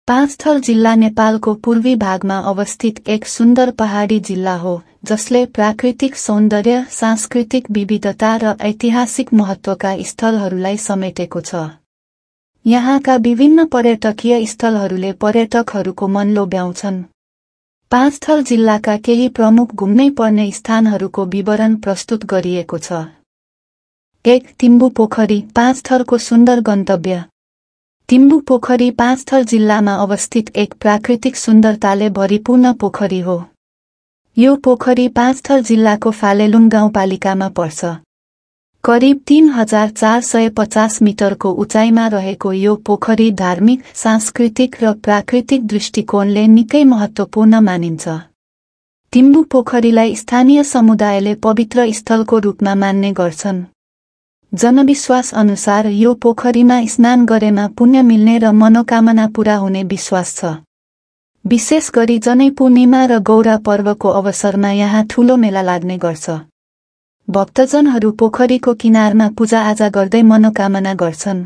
पाँचथर जिल्ला नेपालको पूर्वी भागमा अवस्थित एक सुन्दर पहाडी जिल्ला हो जसले प्राकृतिक सौन्दर्य, सांस्कृतिक विविधता र ऐतिहासिक महत्त्वका स्थलहरूलाई समेटेको छ। यहाँका विभिन्न पर्यटकीय स्थलहरूले पर्यटकहरूको मन लोभ्याउँछन्। पाँचथर जिल्लाका केही प्रमुख घुम्नै पर्ने स्थानहरूको विवरण प्रस्तुत गरिएको छ। 1. तिम्बु पोखरी, पाँचथरको सुन्दर गन्तव्य। तिम्बु पोखरी पाँचथर जिल्लामा अवस्थित एक प्राकृतिक सुन्दरताले भरिपूर्ण पोखरी हो। यो पोखरी पाँचथर जिल्लाको फालेलुङ गाउँपालिकामा पर्छ। करिब 3450 मिटरको उचाइमा रहेको यो पोखरी धार्मिक, सांस्कृतिक र प्राकृतिक दृष्टिकोणले निकै महत्त्वपूर्ण मानिन्छ। तिम्बु पोखरीलाई स्थानीय समुदायले पवित्र स्थलको रूपमा मान्ने गर्छन्। जनविश्वास अनुसार यो पोखरीमा स्नान गरेमा पुण्य मिल्ने र मनोकामना पूरा हुने विश्वास छ। विशेष गरी जनै पूर्णिमा र गौरा पर्वको अवसरमा यहाँ ठूलो मेला लाग्ने गर्छ। भक्तजनहरू पोखरीको किनारमा पूजाआजा गर्दै मनोकामना गर्छन्।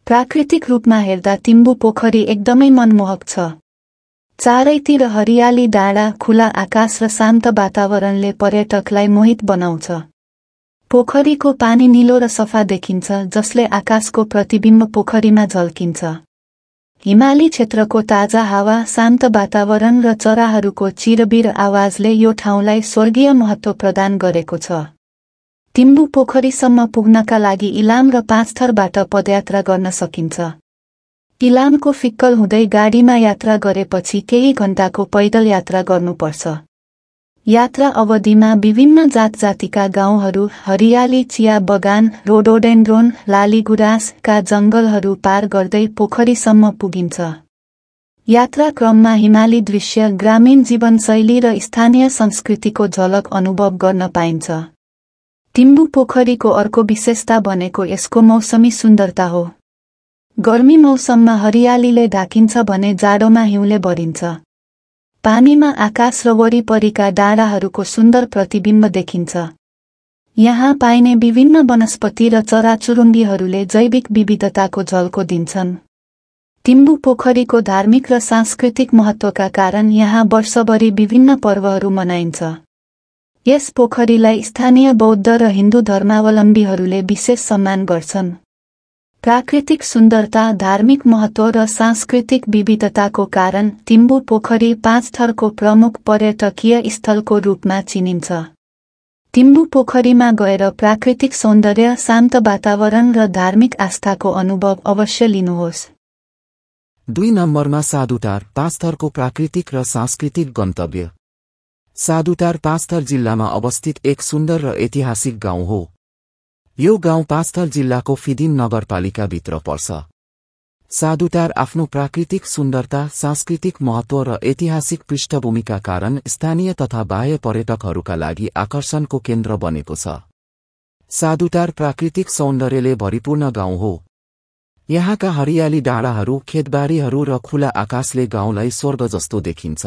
प्राकृतिक रूपमा हेर्दा तिम्बु पोखरी एकदमै मनमोहक छ। चारैतिर हरियाली डाँडा, खुला आकाश र शान्त वातावरणले पर्यटकलाई मोहित बनाउँछ। पोखरीको पानी नीलो र सफा देखिन्छ जसले आकाशको प्रतिबिम्ब पोखरीमा झल्किन्छ। हिमाली क्षेत्रको ताजा हावा, शान्त वातावरण र चराहरूको चिरबिर आवाजले यो ठाउँलाई स्वर्गीय महत्त्व प्रदान गरेको छ। तिम्बु पोखरीसम्म पुग्नका लागि इलाम र पाँचथरबाट पदयात्रा गर्न सकिन्छ। इलामको फिक्कल हुँदै गाडीमा यात्रा गरेपछि केही घण्टाको पैदल यात्रा गर्नुपर्छ। यात्रा अवधिमा विभिन्न जातजातिका गाउँहरू, हरियाली चिया बगान, रोडोडेन्ड्रोन, लालीगुराँसका जङ्गलहरू पार गर्दै पोखरीसम्म पुगिन्छ। यात्रा क्रममा हिमाली दृश्य, ग्रामीण जीवनशैली र स्थानीय संस्कृतिको झलक अनुभव गर्न पाइन्छ। तिम्बु पोखरीको अर्को विशेषता भनेको यसको मौसमी सुन्दरता हो। गर्मी मौसममा हरियालीले ढाकिन्छ भने जाडोमा हिउँले भरिन्छ। पानीमा आकाश र वरिपरिका डाँडाहरूको सुन्दर प्रतिबिम्ब देखिन्छ। यहाँ पाइने विभिन्न वनस्पति र चराचुरुङ्गीहरूले जैविक विविधताको झल्को दिन्छन्। तिम्बु पोखरीको धार्मिक र सांस्कृतिक महत्त्वका कारण यहाँ वर्षभरि विभिन्न पर्वहरू मनाइन्छ। यस पोखरीलाई स्थानीय बौद्ध र हिन्दू धर्मावलम्बीहरूले विशेष सम्मान गर्छन्। प्राकृतिक सुन्दरता, धार्मिक महत्त्व र सांस्कृतिक विविधताको कारण तिम्बु पोखरी पाँचथरको प्रमुख पर्यटकीय स्थलको रूपमा चिनिन्छ। तिम्बु पोखरीमा गएर प्राकृतिक सौन्दर्य, शान्त वातावरण र धार्मिक आस्थाको अनुभव अवश्य लिनुहोस्। 2 नम्बरमा सादुटार, पाँचथरको प्राकृतिक र सांस्कृतिक गन्तव्य। सादुटार पाँचथर जिल्लामा अवस्थित एक सुन्दर र ऐतिहासिक गाउँ हो। यो गाउँ पाँचथर जिल्लाको फिदिन नगरपालिकाभित्र पर्छ। सादुटार आफ्नो प्राकृतिक सुन्दरता, सांस्कृतिक महत्त्व र ऐतिहासिक पृष्ठभूमिका कारण स्थानीय तथा बाह्य पर्यटकहरूका लागि आकर्षणको केन्द्र बनेको छ। सादुटार प्राकृतिक सौन्दर्यले भरिपूर्ण गाउँ हो। यहाँका हरियाली डाँडाहरू, खेतबारीहरू र खुला आकाशले गाउँलाई स्वर्ग जस्तो देखिन्छ।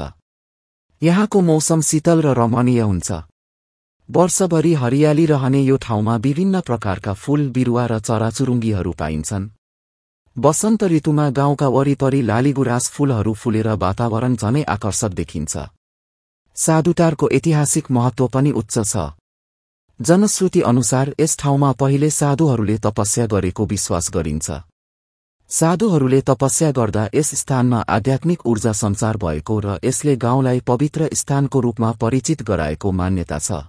यहाँको मौसम शीतल र रमणीय हुन्छ। वर्षभरि हरियाली रहने यो ठाउँमा विभिन्न प्रकारका फूल, बिरुवा र चराचुरुङ्गीहरू पाइन्छन्। वसन्त ऋतुमा गाउँका वरिपरि लालीगुराँस फूलहरू फुलेर वातावरण झनै आकर्षक देखिन्छ। सादुटारको ऐतिहासिक महत्त्व पनि उच्च छ। जनश्रुति अनुसार यस ठाउँमा पहिले साधुहरूले तपस्या गरेको विश्वास गरिन्छ। साधुहरूले तपस्या गर्दा यस स्थानमा आध्यात्मिक ऊर्जा सञ्चार भएको र यसले गाउँलाई पवित्र स्थानको रूपमा परिचित गराएको मान्यता छ।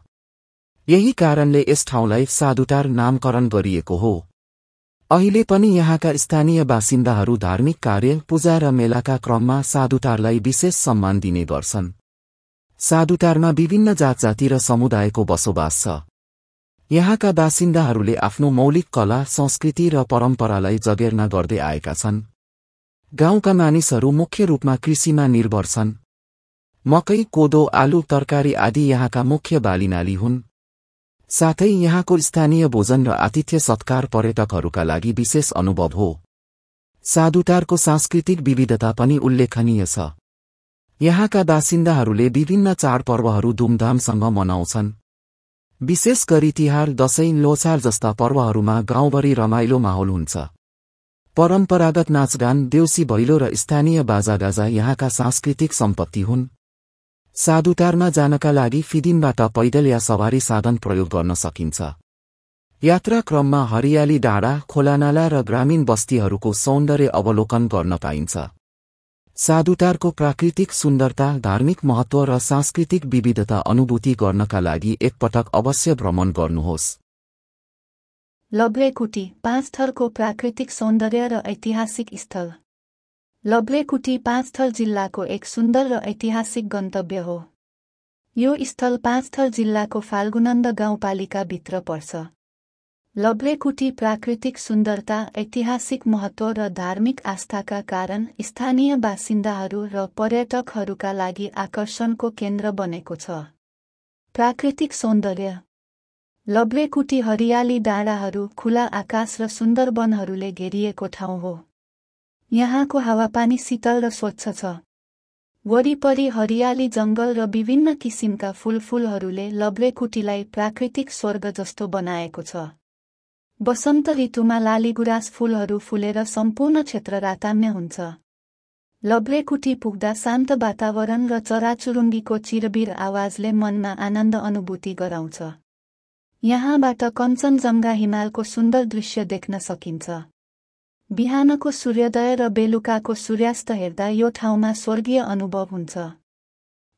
यही कारणले यस ठाउँलाई सादुटार नामकरण गरिएको हो। अहिले पनि यहाँका स्थानीय बासिन्दाहरू धार्मिक कार्य, पूजा र मेलाका क्रममा सादुटारलाई विशेष सम्मान दिने गर्छन्। सादुटारमा विभिन्न जातजाति र समुदायको बसोबास छ। यहाँका बासिन्दाहरूले आफ्नो मौलिक कला, संस्कृति र परम्परालाई जगेर्ना गर्दै आएका छन्। गाउँका मानिसहरू मुख्य रूपमा कृषिमा निर्भर छन्। मकै, कोदो, आलु, तरकारी आदि यहाँका मुख्य बालीनाली हुन्। साथै यहाँको स्थानीय भोजन र आतिथ्य सत्कार पर्यटकहरूका लागि विशेष अनुभव हो। सादुटारको सांस्कृतिक विविधता पनि उल्लेखनीय छ। यहाँका बासिन्दाहरूले विभिन्न चाडपर्वहरू धुमधामसँग मनाउँछन्। विशेष गरी तिहार, दशैं, लोसार जस्ता पर्वहरूमा गाउँभरि रमाइलो माहौल हुन्छ। परम्परागत नाचगान, देउसी भैलो र स्थानीय बाजागाजा यहाँका सांस्कृतिक सम्पत्ति हुन्। सादुटारमा जानका लागि फिदिनबाट पैदल या सवारी साधन प्रयोग गर्न सकिन्छ। यात्रा क्रममा हरियाली डाँडा, खोलानाला र ग्रामीण बस्तीहरूको सौन्दर्य अवलोकन गर्न पाइन्छ। सादुटारको प्राकृतिक सुन्दरता, धार्मिक महत्त्व र सांस्कृतिक विविधता अनुभूति गर्नका लागि एकपटक अवश्य भ्रमण गर्नुहोस्। लब्रेकुटी, 5 थरको प्राकृतिक सौन्दर्य र ऐतिहासिक स्थल। लब्रेकुटी 5 थर जिल्लाको एक सुन्दर र ऐतिहासिक गन्तव्य हो। यो स्थल 5 थर जिल्लाको फाल्गुनन्द गाउँपालिकाभित्र पर्छ। लब्रेकुटी प्राकृतिक सुन्दरता, ऐतिहासिक महत्त्व र धार्मिक आस्थाका कारण स्थानीय बासिन्दाहरू र पर्यटकहरूका लागि आकर्षणको केन्द्र बनेको छ। प्राकृतिक सौन्दर्य। लब्रेकुटी हरियाली डाँडाहरू, खुला आकाश र सुन्दर वनहरूले घेरिएको ठाउँ हो। यहाँको हावापानी शीतल र स्वच्छ छ। वरिपरि हरियाली जङ्गल र विभिन्न किसिमका फुलहरूले लब्रेकुटीलाई प्राकृतिक स्वर्ग जस्तो बनाएको छ। वसन्त ऋतुमा लालीगुराँस फूलहरू फुलेर सम्पूर्ण क्षेत्र रातान्य हुन्छ। लब्रेकुटी पुग्दा शान्त वातावरण र चराचुरुङ्गीको चिरबिर आवाजले मनमा आनन्द अनुभूति गराउँछ। यहाँबाट कञ्चनजङ्घा हिमालको सुन्दर दृश्य देख्न सकिन्छ। बिहानको सूर्योदय र बेलुकाको सूर्यास्त हेर्दा यो ठाउँमा स्वर्गीय अनुभव हुन्छ।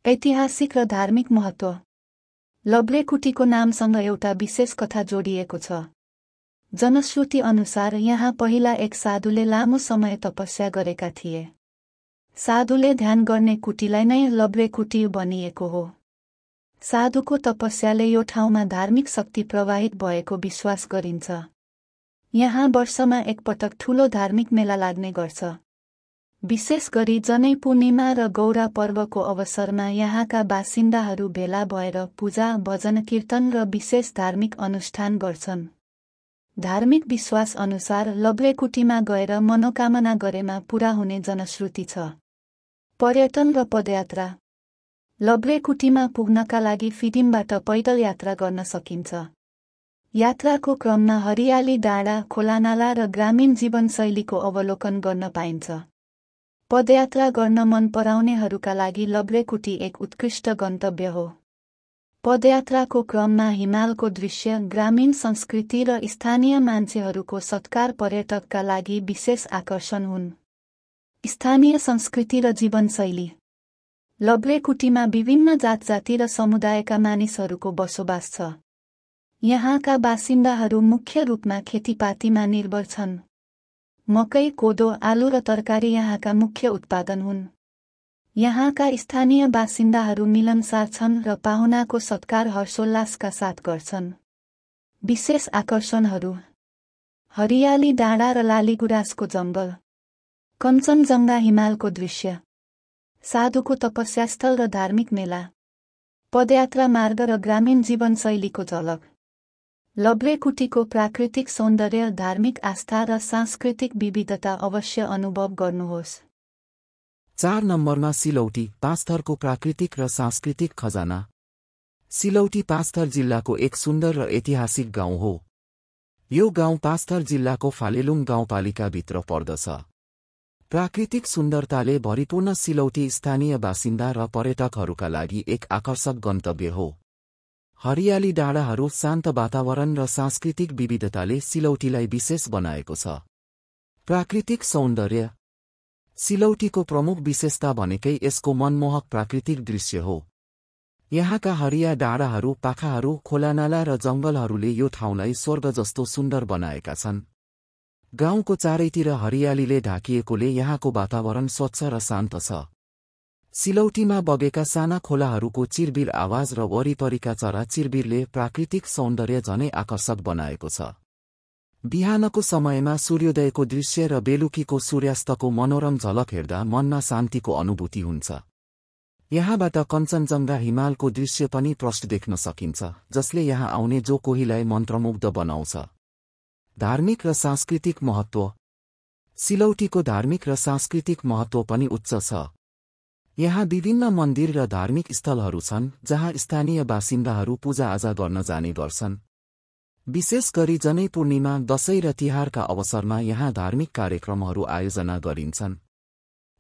ऐतिहासिक र धार्मिक महत्त्व। लब्रेकुटीको नामसँग एउटा विशेष कथा जोडिएको छ। जनश्रुति अनुसार यहाँ पहिला एक साधुले लामो समय तपस्या गरेका थिए। साधुले ध्यान गर्ने कुटीलाई नै लब्रेकुटी भनिएको हो। साधुको तपस्याले यो ठाउँमा धार्मिक शक्ति प्रवाहित भएको विश्वास गरिन्छ। यहाँ वर्षमा एकपटक ठूलो धार्मिक मेला लाग्ने गर्छ। विशेष गरी जनै पूर्णिमा र गौरा पर्वको अवसरमा यहाँका बासिन्दाहरू भेला भएर पूजा, भजन कीर्तन र विशेष धार्मिक अनुष्ठान गर्छन्। धार्मिक विश्वास अनुसार लब्रेकुटीमा गएर मनोकामना गरेमा पूरा हुने जनश्रुति छ। पर्यटन र पदयात्रा। लब्रेकुटीमा पुग्नका लागि फिदिमबाट पैदल यात्रा गर्न सकिन्छ। यात्राको क्रममा हरियाली डाँडा, खोलानाला र ग्रामीण जीवनशैलीको अवलोकन गर्न पाइन्छ। पदयात्रा गर्न मन पराउनेहरूका लागि लब्रेकुटी एक उत्कृष्ट गन्तव्य हो। पदयात्राको क्रममा हिमालको दृश्य, ग्रामीण संस्कृति र स्थानीय मान्छेहरूको सत्कार पर्यटकका लागि विशेष आकर्षण हुन्। स्थानीय संस्कृति र जीवनशैली। लब्रेकुटीमा विभिन्न जातजाति र समुदायका मानिसहरूको बसोबास छ। यहाँका बासिन्दाहरू मुख्य रूपमा खेतीपातीमा निर्भर छन्। मकै, कोदो, आलु र तरकारी यहाँका मुख्य उत्पादन हुन्। यहाँका स्थानीय बासिन्दाहरू मिलनसार छन् र पाहुनाको सत्कार हर्षोल्लासका साथ गर्छन्। विशेष आकर्षणहरू। हरियाली डाँडा र लालीगुराँसको जङ्गल। कञ्चनजङ्घा हिमालको दृश्य। साधुको तपस्यास्थल र धार्मिक मेला। पदयात्रा मार्ग र ग्रामीण जीवनशैलीको झलक। लब्रेकुटीको प्राकृतिक सौन्दर्य, धार्मिक आस्था र सांस्कृतिक विविधता अवश्य अनुभव गर्नुहोस्। 4 नम्बरमा सिलौटी, 5 थरको प्राकृतिक र सांस्कृतिक खजाना। सिलौटी 5 थर जिल्लाको एक सुन्दर र ऐतिहासिक गाउँ हो। यो गाउँ 5 थर जिल्लाको फालेलुङ गाउँपालिकाभित्र पर्दछ। प्राकृतिक सुन्दरताले भरिपूर्ण सिलौटी स्थानीय बासिन्दा र पर्यटकहरूका लागि एक आकर्षक गन्तव्य हो। हरियाली डाँडाहरू, शान्त वातावरण र सांस्कृतिक विविधताले सिलौटीलाई विशेष बनाएको छ। प्राकृतिक सौन्दर्य। सिलौटीको प्रमुख विशेषता भनेकै यसको मनमोहक प्राकृतिक दृश्य हो। यहाँका हरिया डाँडाहरू, पाखाहरू, खोलानाला र जङ्गलहरूले यो ठाउँलाई स्वर्ग जस्तो सुन्दर बनाएका छन्। गाउँको चारैतिर हरियालीले ढाकिएकोले यहाँको वातावरण स्वच्छ र शान्त छ। सिलौटीमा बगेका साना खोलाहरूको चिरबिर आवाज र वरिपरिका चरा चिरबिरले प्राकृतिक सौन्दर्य झनै आकर्षक बनाएको छ। बिहानको समयमा सूर्योदयको दृश्य र बेलुकीको सूर्यास्तको मनोरम झलक हेर्दा मनमा शान्तिको अनुभूति हुन्छ। यहाँबाट कञ्चनजङ्घा हिमालको दृश्य पनि प्रष्ट देख्न सकिन्छ, जसले यहाँ आउने जो कोहीलाई मन्त्रमुग्ध बनाउँछ। धार्मिक र सांस्कृतिक महत्त्व। सिलौटीको धार्मिक र सांस्कृतिक महत्त्व पनि उच्च छ। यहाँ विभिन्न मन्दिर र धार्मिक स्थलहरू छन् जहाँ स्थानीय बासिन्दाहरू पूजाआजा गर्न जाने गर्छन्। विशेष गरी जनै पूर्णिमा, दशैं र तिहारका अवसरमा यहाँ धार्मिक कार्यक्रमहरू आयोजना गरिन्छन्।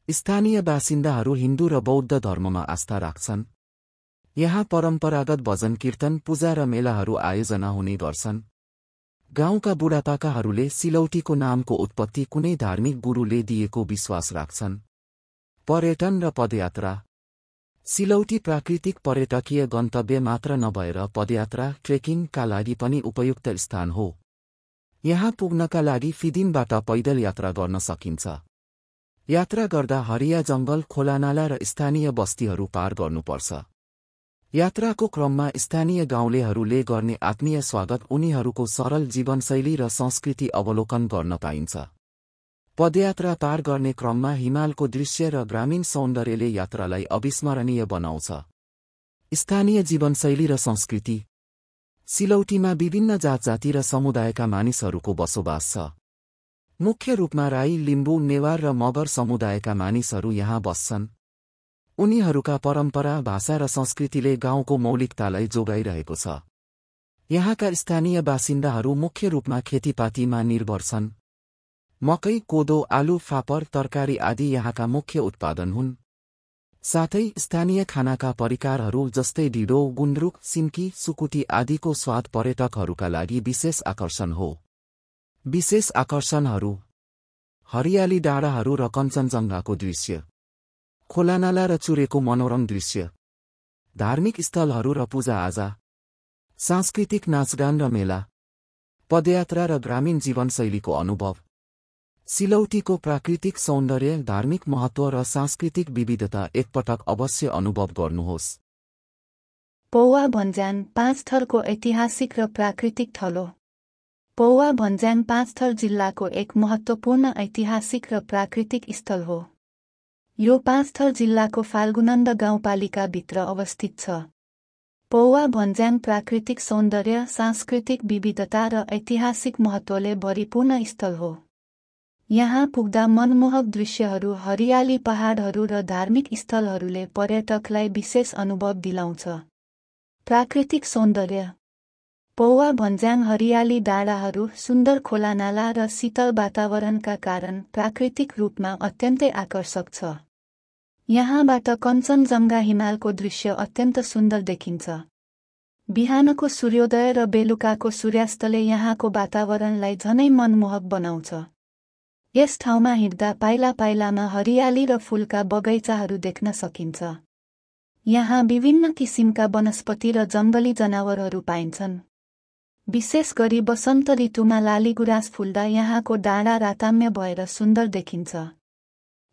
स्थानीय बासिन्दाहरू हिन्दू र बौद्ध धर्ममा आस्था राख्छन्। यहाँ परम्परागत भजन कीर्तन, पूजा र मेलाहरू आयोजना हुने गर्छन्। गाउँका बुढापाकाहरूले सिलौटीको नामको उत्पत्ति कुनै धार्मिक गुरुले दिएको विश्वास राख्छन्। पर्यटन र पदयात्रा। सिलौटी प्राकृतिक पर्यटकीय गन्तव्य मात्र नभएर पदयात्रा, ट्रेकिङका लागि पनि उपयुक्त स्थान हो। यहाँ पुग्नका लागि फिदिमबाट पैदल यात्रा गर्न सकिन्छ। यात्रा गर्दा हरिया जङ्गल, खोलानाला र स्थानीय बस्तीहरू पार गर्नुपर्छ। यात्राको क्रममा स्थानीय गाउँलेहरूले गर्ने आत्मीय स्वागत, उनीहरूको सरल जीवनशैली र संस्कृति अवलोकन गर्न पाइन्छ। पदयात्रा पार गर्ने क्रममा हिमालको दृश्य र ग्रामीण सौन्दर्यले यात्रालाई अविस्मरणीय बनाउँछ। स्थानीय जीवनशैली र संस्कृति। सिलौटीमा विभिन्न जातजाति र समुदायका मानिसहरूको बसोबास छ। मुख्य रूपमा राई, लिम्बू, नेवार र मगर समुदायका मानिसहरू यहाँ बस्छन्। उनीहरूका परम्परा, भाषा र संस्कृतिले गाउँको मौलिकतालाई जोगाइरहेको छ। यहाँका स्थानीय बासिन्दाहरू मुख्य रूपमा खेतीपातीमा निर्भर छन्। मकै, कोदो, आलु, फापर, तरकारी आदि यहाँका मुख्य उत्पादन हुन्। साथै स्थानीय खानाका परिकारहरू जस्तै ढिँडो, गुन्द्रुक, सिन्की, सुकुटी आदिको स्वाद पर्यटकहरूका लागि विशेष आकर्षण हो। विशेष आकर्षणहरू: हरियाली डाँडाहरू र कञ्चनजङ्घाको दृश्य, खोलानाला र चुरेको मनोरम दृश्य, धार्मिक स्थलहरू र पूजाआजा, सांस्कृतिक नाचगान र मेला, पदयात्रा र ग्रामीण जीवनशैलीको अनुभव। सिलौटीको प्राकृतिक सौन्दर्य, धार्मिक महत्त्व र सांस्कृतिक विविधता एकपटक अवश्य अनुभव गर्नुहोस्। पौवा भन्ज्याङ पाँचथरको ऐतिहासिक र प्राकृतिक थलो। पौवा भन्ज्याङ पाँचथर जिल्लाको एक महत्त्वपूर्ण ऐतिहासिक र प्राकृतिक स्थल हो। यो पाँचथर जिल्लाको फाल्गुनन्द गाउँपालिकाभित्र अवस्थित छ। पौवा भन्ज्याङ प्राकृतिक सौन्दर्य, सांस्कृतिक विविधता र ऐतिहासिक महत्त्वले भरिपूर्ण स्थल हो। यहाँ पुग्दा मनमोहक दृश्यहरू, हरियाली पहाडहरू र धार्मिक स्थलहरूले पर्यटकलाई विशेष अनुभव दिलाउँछ। प्राकृतिक सौन्दर्य। पौवा भन्ज्याङ हरियाली डाँडाहरू, सुन्दर खोलानाला र शीतल वातावरणका कारण प्राकृतिक रूपमा अत्यन्तै आकर्षक छ। यहाँबाट कञ्चनजङ्घा हिमालको दृश्य अत्यन्त सुन्दर देखिन्छ। बिहानको सूर्योदय र बेलुकाको सूर्यास्तले यहाँको वातावरणलाई झनै मनमोहक बनाउँछ। यस ठाउँमा हिँड्दा पाइला पाइलामा हरियाली र फूलका बगैँचाहरू देख्न सकिन्छ। यहाँ विभिन्न किसिमका वनस्पति र जङ्गली जनावरहरू पाइन्छन्। विशेष गरी वसन्त ऋतुमा लालीगुराँस फुल्दा यहाँको डाँडा राताम्य भएर सुन्दर देखिन्छ।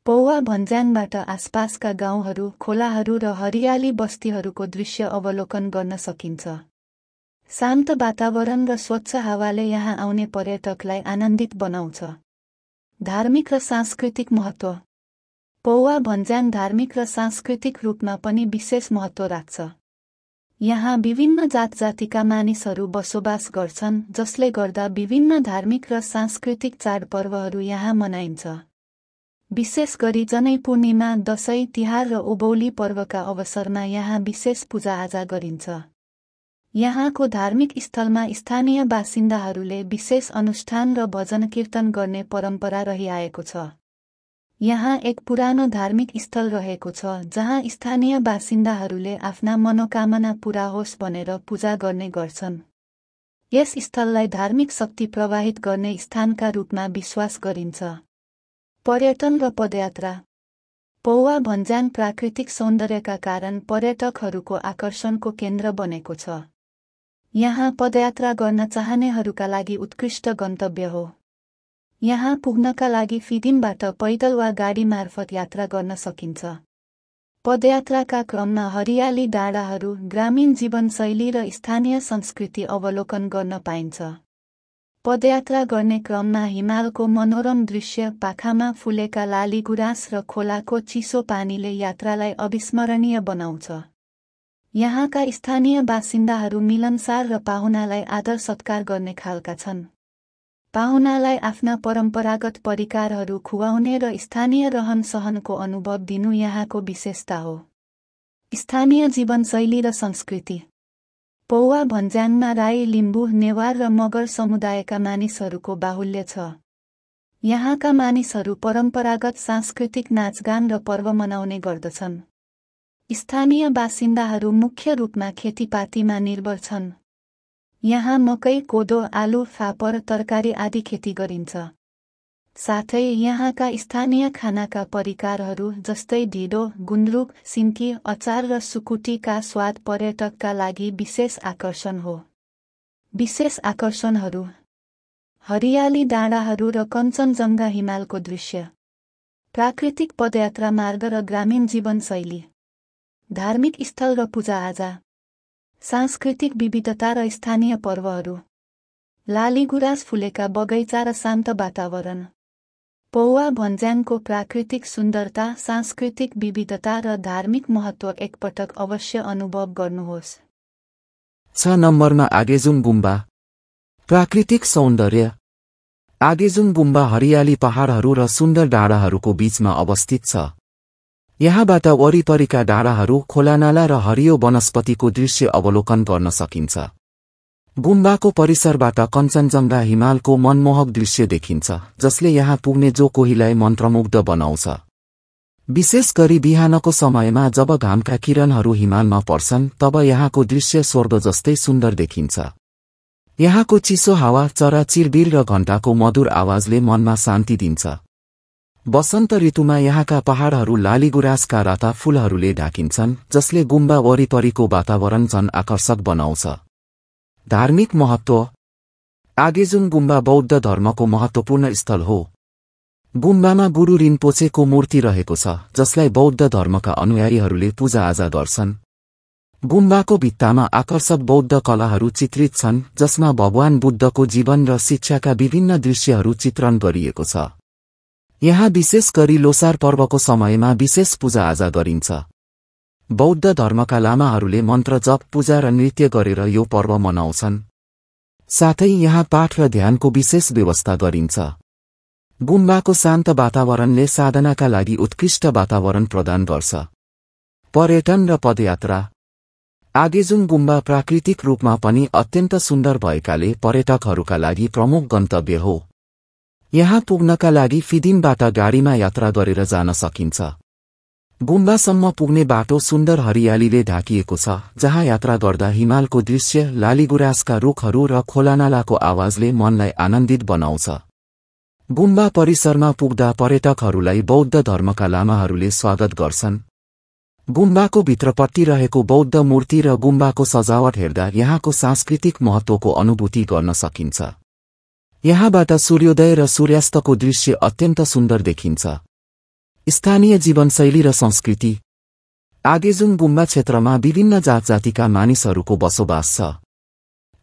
पौवा भन्ज्याङबाट आसपासका गाउँहरू, खोलाहरू र हरियाली बस्तीहरूको दृश्य अवलोकन गर्न सकिन्छ। शान्त वातावरण र स्वच्छ हावाले यहाँ आउने पर्यटकलाई आनन्दित बनाउँछ। धार्मिक र सांस्कृतिक महत्त्व। पौवा भन्ज्याङ धार्मिक र सांस्कृतिक रूपमा पनि विशेष महत्त्व राख्छ। यहाँ विभिन्न जातजातिका मानिसहरू बसोबास गर्छन्, जसले गर्दा विभिन्न धार्मिक र सांस्कृतिक चाडपर्वहरू यहाँ मनाइन्छ। विशेष गरी जनै पूर्णिमा, दशैं, तिहार र उभौली पर्वका अवसरमा यहाँ विशेष पूजाआजा गरिन्छ। यहाँको धार्मिक स्थलमा स्थानीय बासिन्दाहरूले विशेष अनुष्ठान र भजन कीर्तन गर्ने परम्परा रहिआएको छ। यहाँ एक पुरानो धार्मिक स्थल रहेको छ जहाँ स्थानीय बासिन्दाहरूले आफ्ना मनोकामना पूरा होस् भनेर पूजा गर्ने गर्छन्। यस स्थललाई धार्मिक शक्ति प्रवाहित गर्ने स्थानका रूपमा विश्वास गरिन्छ। पर्यटन र पदयात्रा। पौवा भन्ज्याङ प्राकृतिक सौन्दर्यका कारण पर्यटकहरूको आकर्षणको केन्द्र बनेको छ। यहाँ पदयात्रा गर्न चाहनेहरूका लागि उत्कृष्ट गन्तव्य हो। यहाँ पुग्नका लागि फिदिमबाट पैदल वा गाडी मार्फत यात्रा गर्न सकिन्छ। पदयात्राका क्रममा हरियाली डाँडाहरू, ग्रामीण जीवनशैली र स्थानीय संस्कृति अवलोकन गर्न पाइन्छ। पदयात्रा गर्ने क्रममा हिमालको मनोरम दृश्य, पाखामा फुलेका लालीगुराँस र खोलाको चिसो पानीले यात्रालाई अविस्मरणीय बनाउँछ। यहाँका स्थानीय बासिन्दाहरू मिलनसार र पाहुनालाई आदर सत्कार गर्ने खालका छन्। पाहुनालाई आफ्ना परम्परागत परिकारहरू खुवाउने र स्थानीय रहनसहनको अनुभव दिनु यहाँको विशेषता हो। स्थानीय जीवनशैली र संस्कृति। पौवा भन्ज्याङमा राई, लिम्बू, नेवार र मगर समुदायका मानिसहरूको बाहुल्य छ। यहाँका मानिसहरू परम्परागत सांस्कृतिक नाचगान र पर्व मनाउने गर्दछन्। स्थानीय बासिन्दाहरू मुख्य रूपमा खेतीपातीमा निर्भर छन्। यहाँ मकै, कोदो, आलु, फापर, तरकारी आदि खेती गरिन्छ। साथै यहाँका स्थानीय खानाका परिकारहरू जस्तै ढिँडो, गुन्द्रुक, सिन्की, अचार र सुकुटीका स्वाद पर्यटकका लागि विशेष आकर्षण हो। विशेष आकर्षणहरू: हरियाली डाँडाहरू र कञ्चनजङ्घा हिमालको दृश्य, प्राकृतिक पदयात्रा मार्ग र ग्रामीण जीवनशैली, धार्मिक स्थल र पूजाआजा, सांस्कृतिक विविधता र स्थानीय पर्वहरू, लालीगुराँस फुलेका बगैँचा र शान्त वातावरण। पौवा भन्ज्याङको प्राकृतिक सुन्दरता, सांस्कृतिक विविधता र धार्मिक महत्त्व एकपटक अवश्य अनुभव गर्नुहोस्। 6 नम्बरमा आगेजुङ गुम्बा। प्राकृतिक सौन्दर्य। आगेजुङ गुम्बा हरियाली पहाडहरू र सुन्दर डाँडाहरूको बीचमा अवस्थित छ। यहाँबाट वरिपरिका डाँडाहरू, खोलानाला र हरियो वनस्पतिको दृश्य अवलोकन गर्न सकिन्छ। गुम्बाको परिसरबाट कञ्चनजङ्घा हिमालको मनमोहक दृश्य देखिन्छ, जसले यहाँ पुग्ने जो कोहीलाई मन्त्रमुग्ध बनाउँछ। विशेष गरी बिहानको समयमा जब घामका किरणहरू हिमालमा पर्छन्, तब यहाँको दृश्य स्वर्ग जस्तै सुन्दर देखिन्छ। यहाँको चिसो हावा, चरा चिरबिर र घण्टाको मधुर आवाजले मनमा शान्ति दिन्छ। वसन्त ऋतुमा यहाँका पहाडहरू लालीगुराँसका राता फूलहरूले ढाकिन्छन्, जसले गुम्बा वरिपरिको वातावरण झन आकर्षक बनाउँछ। धार्मिक महत्त्व। आगेजुङ गुम्बा बौद्ध धर्मको महत्त्वपूर्ण स्थल हो। गुम्बामा गुरु रिम्पोछेको मूर्ति रहेको छ, जसलाई बौद्ध धर्मका अनुयायीहरूले पूजाआजा गर्छन्। गुम्बाको भित्तामा आकर्षक बौद्ध कलाहरू चित्रित छन्, जसमा भगवान बुद्धको जीवन र शिक्षाका विभिन्न दृश्यहरू चित्रण गरिएको छ। यहाँ विशेष गरी लोसार पर्वको समयमा विशेष पूजाआजा गरिन्छ। बौद्ध धर्मका लामाहरूले मन्त्र जप, पूजा र नृत्य गरेर यो पर्व मनाउँछन्। साथै यहाँ पाठ र ध्यानको विशेष व्यवस्था गरिन्छ। गुम्बाको शान्त वातावरणले साधनाका लागि उत्कृष्ट वातावरण प्रदान गर्छ। पर्यटन र पदयात्रा। आगेजुङ गुम्बा प्राकृतिक रूपमा पनि अत्यन्त सुन्दर भएकाले पर्यटकहरूका लागि प्रमुख गन्तव्य हो। यहाँ पुग्नका लागि फिदिङबाट गाडीमा यात्रा गरेर जान सकिन्छ। गुम्बासम्म पुग्ने बाटो सुन्दर हरियालीले ढाकिएको छ, जहाँ यात्रा गर्दा हिमालको दृश्य, लालीगुराँसका रुखहरू र खोलानालाको आवाजले मनलाई आनन्दित बनाउँछ। गुम्बा परिसरमा पुग्दा पर्यटकहरूलाई बौद्ध धर्मका लामाहरूले स्वागत गर्छन्। गुम्बाको भित्रपट्टि रहेको बौद्ध मूर्ति र गुम्बाको सजावट हेर्दा यहाँको सांस्कृतिक महत्त्वको अनुभूति गर्न सकिन्छ। यहाँबाट सूर्योदय र सूर्यास्तको दृश्य अत्यन्त सुन्दर देखिन्छ। स्थानीय जीवनशैली र संस्कृति। आगेजुङ गुम्बा क्षेत्रमा विभिन्न जातजातिका मानिसहरूको बसोबास छ।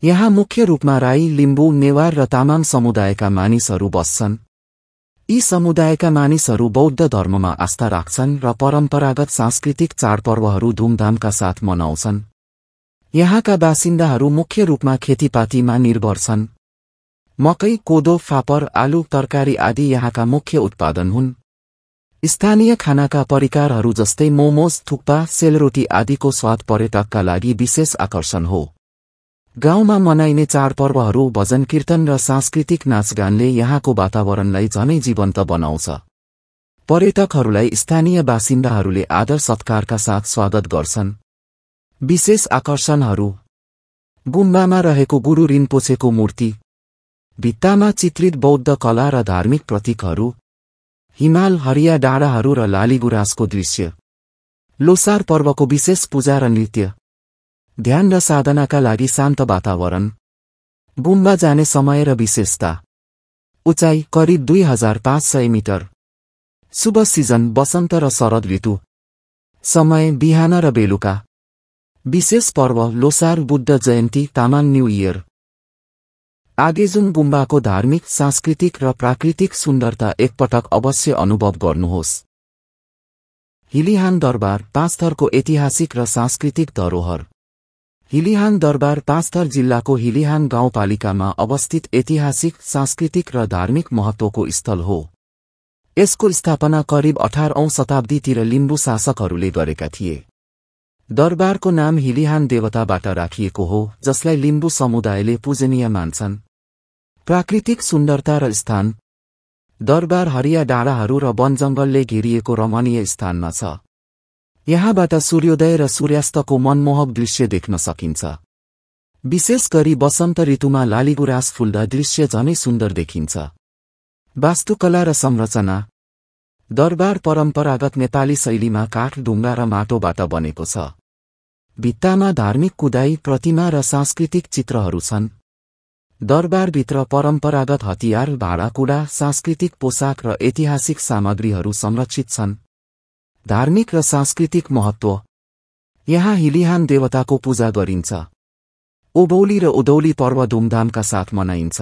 यहाँ मुख्य रूपमा राई, लिम्बू, नेवार र तामाङ समुदायका मानिसहरू बस्छन्। यी समुदायका मानिसहरू बौद्ध धर्ममा आस्था राख्छन् र परम्परागत सांस्कृतिक चाडपर्वहरू धुमधामका साथ मनाउँछन्। यहाँका बासिन्दाहरू मुख्य रूपमा खेतीपातीमा निर्भर छन्। मकै, कोदो, फापर, आलु, तरकारी आदि यहाँका मुख्य उत्पादन हुन्। स्थानीय खानाका परिकारहरू जस्तै मोमोज, थुक्पा, सेलरोटी आदिको स्वाद पर्यटकका लागि विशेष आकर्षण हो। गाउँमा मनाइने चाडपर्वहरू, भजन कीर्तन र सांस्कृतिक नाचगानले यहाँको वातावरणलाई झनै जीवन्त बनाउँछ। पर्यटकहरूलाई स्थानीय बासिन्दाहरूले आदर सत्कारका साथ स्वागत गर्छन्। विशेष आकर्षणहरू। गुम्बामा रहेको गुरु रिम्पोछेको मूर्ति, भित्तामा चित्रित बौद्ध कला र धार्मिक प्रतीकहरू, हिमाल, हरिया डाँडाहरू र लालीगुराँसको दृश्य, लोसार पर्वको विशेष पूजा र नृत्य, ध्यान र साधनाका लागि शान्त वातावरण। गुम्बा जाने समय र विशेषता। उचाइ करिब 2500 मिटर। शुभ सिजन वसन्त र शरद ऋतु। समय बिहान र बेलुका। विशेष पर्व लोसार, बुद्ध जयन्ती, तामाङ न्यू इयर। आगेजुङ गुम्बाको धार्मिक, सांस्कृतिक र प्राकृतिक सुन्दरता एकपटक अवश्य अनुभव गर्नुहोस्। हिलिहाङ दरबार, पाँचथरको ऐतिहासिक र सांस्कृतिक धरोहर। हिलिहाङ दरबार पाँचथर जिल्लाको हिलिहाङ गाउँपालिकामा अवस्थित ऐतिहासिक, सांस्कृतिक र धार्मिक महत्त्वको स्थल हो। यसको स्थापना करिब 18औं शताब्दीतिर लिम्बू शासकहरूले गरेका थिए। दरबारको नाम हिलिहान देवताबाट राखिएको हो, जसलाई लिम्बू समुदायले पूजनीय मान्छन्। प्राकृतिक सुन्दरता र स्थान। दरबार हरिया डाँडाहरू र वनजङ्गलले घेरिएको रमणीय स्थानमा छ। यहाँबाट सूर्योदय र सूर्यास्तको मनमोहक दृश्य देख्न सकिन्छ। विशेष गरी वसन्त ऋतुमा लालीगुराँस फुल्दा दृश्य झनै सुन्दर देखिन्छ। वास्तुकला र संरचना। दरबार परम्परागत नेपाली शैलीमा काठ, ढुङ्गा र माटोबाट बनेको छ। भित्तामा धार्मिक कुदाई, प्रतिमा र सांस्कृतिक चित्रहरू छन्। दरबारभित्र परम्परागत हतियार, भाँडाकुँडा, सांस्कृतिक पोसाक र ऐतिहासिक सामग्रीहरू संरक्षित छन्। धार्मिक र सांस्कृतिक महत्त्व। यहाँ हिलिहान देवताको पूजा गरिन्छ। उभौली र उधौली पर्व धुमधामका साथ मनाइन्छ।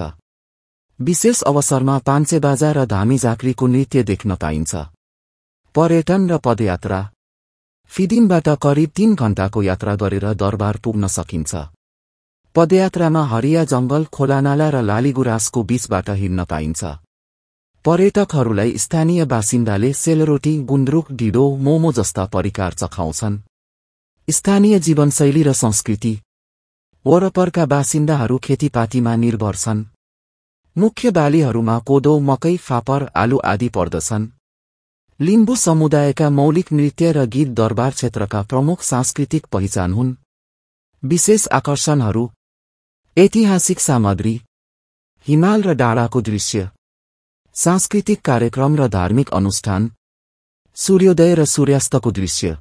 विशेष अवसरमा पाञ्चेबाजा र धामी झाँक्रीको नृत्य देख्न पाइन्छ। पर्यटन र पदयात्रा। फिदिङबाट करिब 3 घण्टाको यात्रा गरेर दरबार पुग्न सकिन्छ। पदयात्रामा हरिया जङ्गल, खोलानाला र लालीगुराँसको बीचबाट हिँड्न पाइन्छ। पर्यटकहरूलाई स्थानीय बासिन्दाले सेलरोटी, गुन्द्रुक, ढिँडो, मोमो जस्ता परिकार चखाउँछन्। स्थानीय जीवनशैली र संस्कृति। वरपरका बासिन्दाहरू खेतीपातीमा निर्भर छन्। मुख्य बालीहरूमा कोदो, मकै, फापर, आलु आदि पर्दछन्। लिम्बू समुदायका मौलिक नृत्य र गीत दरबार क्षेत्रका प्रमुख सांस्कृतिक पहिचान हुन्। विशेष आकर्षणहरू। ऐतिहासिक सामग्री। हिमाल र डाँडाको दृश्य। सांस्कृतिक कार्यक्रम र धार्मिक अनुष्ठान। सूर्योदय र सूर्यास्तको दृश्य।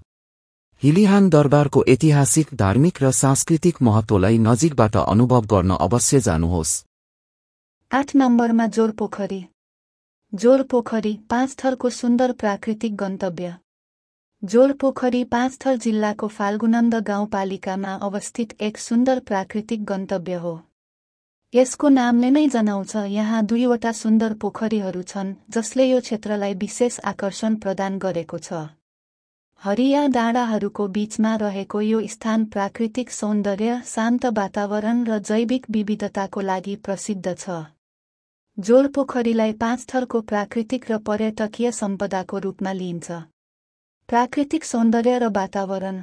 हिलिहान दरबारको ऐतिहासिक, धार्मिक र सांस्कृतिक महत्त्वलाई नजिकबाट अनुभव गर्न अवश्य जानुहोस्। 8 नम्बरमा जोरपोखरी। जोरपोखरी पाँचथरको सुन्दर प्राकृतिक गन्तव्य। जोरपोखरी पाँचथर जिल्लाको फाल्गुनन्द गाउँपालिकामा अवस्थित एक सुन्दर प्राकृतिक गन्तव्य हो। यसको नामले नै जनाउँछ, यहाँ 2वटा सुन्दर पोखरीहरू छन्, जसले यो क्षेत्रलाई विशेष आकर्षण प्रदान गरेको छ। हरिया डाँडाहरूको बीचमा रहेको यो स्थान प्राकृतिक सौन्दर्य, शान्त वातावरण र जैविक विविधताको लागि प्रसिद्ध छ। जोरपोखरीलाई पाँचथरको प्राकृतिक र पर्यटकीय सम्पदाको रूपमा लिइन्छ। प्राकृतिक सौन्दर्य र वातावरण।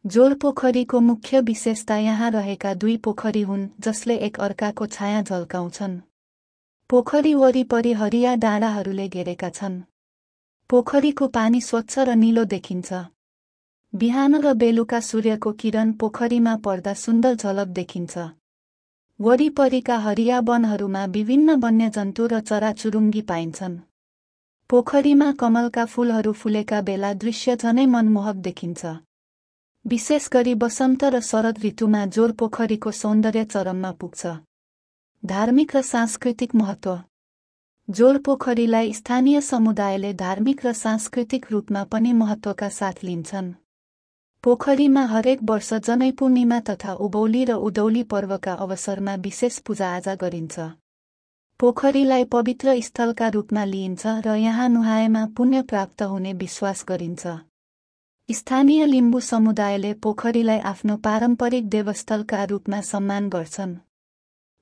जोरपोखरीको मुख्य विशेषता यहाँ रहेका 2 पोखरी हुन्, जसले एक अर्काको छाया झल्काउँछन्। पोखरी वरिपरि हरिया डाँडाहरूले घेरेका छन्। पोखरीको पानी स्वच्छ र नीलो देखिन्छ। बिहान र बेलुका सूर्यको किरण पोखरीमा पर्दा सुन्दर झलक देखिन्छ। वरिपरिका हरिया वनहरूमा विभिन्न वन्यजन्तु र चराचुरुङ्गी पाइन्छन्। पोखरीमा कमलका फूलहरू फुलेका बेला दृश्य झनै मनमोहक देखिन्छ। विशेष गरी वसन्त र शरद ऋतुमा जोरपोखरीको सौन्दर्य चरममा पुग्छ। धार्मिक र सांस्कृतिक महत्त्व। जोरपोखरीलाई स्थानीय समुदायले धार्मिक र सांस्कृतिक रूपमा पनि महत्त्वका साथ लिन्छन्। पोखरीमा हरेक वर्ष जनै पूर्णिमा तथा उभौली र उधौली पर्वका अवसरमा विशेष पूजाआजा गरिन्छ। पोखरीलाई पवित्र स्थलका रूपमा लिइन्छ र यहाँ नुहाएमा पुण्य प्राप्त हुने विश्वास गरिन्छ। स्थानीय लिम्बू समुदायले पोखरीलाई आफ्नो पारम्परिक देवस्थलका रूपमा सम्मान गर्छन्।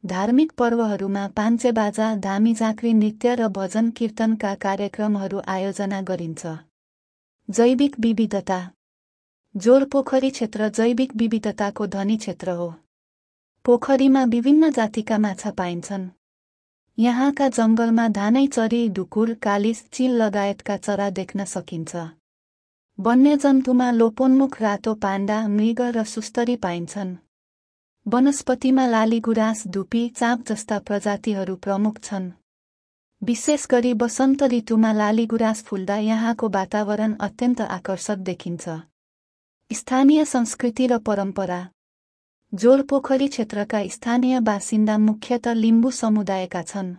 धार्मिक पर्वहरूमा पाञ्चेबाजा, धामी झाँक्री नृत्य र भजन कीर्तनका कार्यक्रमहरू आयोजना गरिन्छ। जैविक विविधता। जोरपोखरी क्षेत्र जैविक विविधताको धनी क्षेत्र हो। पोखरीमा विभिन्न जातिका माछा पाइन्छन्। यहाँका जङ्गलमा धानै चरी, ढुकुर, कालिस, चिल लगायतका चरा देख्न सकिन्छ। वन्यजन्तुमा लोपोन्मुख रातो पाण्डा, मृग र सुस्तरी पाइन्छन्। वनस्पतिमा लालीगुराँस, धुपी, चाँप जस्ता प्रजातिहरू प्रमुख छन्। विशेष गरी वसन्त ऋतुमा लालीगुराँस फुल्दा यहाँको वातावरण अत्यन्त आकर्षक देखिन्छ। स्थानीय संस्कृति र परम्परा। जोरपोखरी क्षेत्रका स्थानीय बासिन्दा मुख्यतः लिम्बू समुदायका छन्।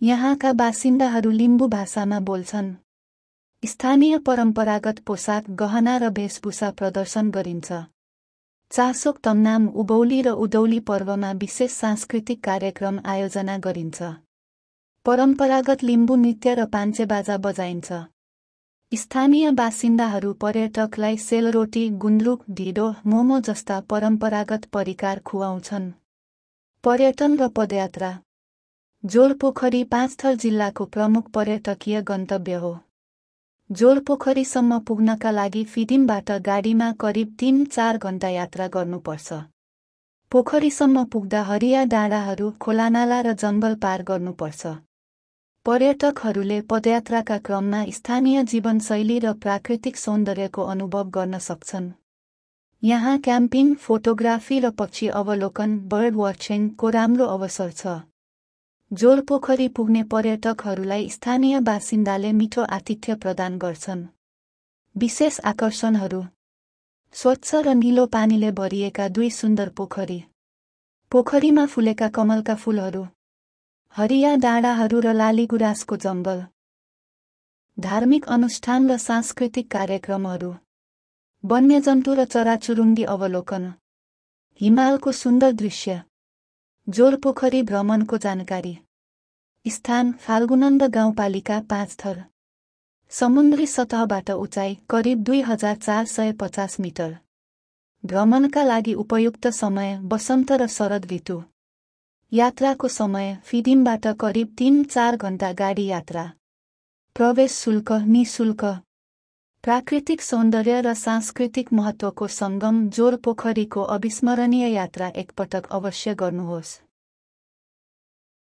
यहाँका बासिन्दाहरू लिम्बू भाषामा बोल्छन्। स्थानीय परम्परागत पोसाक, गहना र वेशभूषा प्रदर्शन गरिन्छ। चासोक तमनाम, उभौली र उधौली पर्वमा विशेष सांस्कृतिक कार्यक्रम आयोजना गरिन्छ। परम्परागत लिम्बू नृत्य र पाञ्चेबाजा बजाइन्छ। स्थानीय बासिन्दाहरू पर्यटकलाई सेलरोटी, गुन्द्रुक, ढिँडो, मोमो जस्ता परम्परागत परिकार खुवाउँछन्। पर्यटन र पदयात्रा। जोरपोखरी पाँचथर जिल्लाको प्रमुख पर्यटकीय गन्तव्य हो। जोरपोखरीसम्म पुग्नका लागि फिदिमबाट गाडीमा करिब 3-4 घण्टा यात्रा गर्नुपर्छ। पोखरीसम्म पुग्दा हरिया डाँडाहरू, खोलानाला र जङ्गल पार गर्नुपर्छ। पर्यटकहरूले पदयात्राका क्रममा स्थानीय जीवनशैली र प्राकृतिक सौन्दर्यको अनुभव गर्न सक्छन्। यहाँ क्याम्पिङ, फोटोग्राफी र पक्षी अवलोकन, बर्ड वाचिङको राम्रो अवसर छ। जोरपोखरी पुग्ने पर्यटकहरूलाई स्थानीय बासिन्दाले मिठो आतिथ्य प्रदान गर्छन्। विशेष आकर्षणहरू: स्वच्छ र नीलो पानीले भरिएका 2 सुन्दर पोखरी, पोखरीमा फुलेका कमलका फूलहरू, हरिया डाँडाहरू र लालीगुराँसको जङ्गल, धार्मिक अनुष्ठान र सांस्कृतिक कार्यक्रमहरू, वन्यजन्तु र चराचुरुङ्गी अवलोकन, हिमालको सुन्दर दृश्य। जोरपोखरी भ्रमणको जानकारी। स्थान: फाल्गुनन्द गाउँपालिका 5 थर। समुद्री सतहबाट उचाइ करिब 2450 मिटर। भ्रमणका लागि उपयुक्त समय: वसन्त र शरद ऋतु। यात्राको समय: फिदिमबाट करिब 3-4 घण्टा गाडी यात्रा। प्रवेश शुल्क: निःशुल्क। प्राकृतिक सौन्दर्य र सांस्कृतिक महत्त्वको सङ्गम जोरपोखरीको अविस्मरणीय यात्रा एकपटक अवश्य गर्नुहोस्।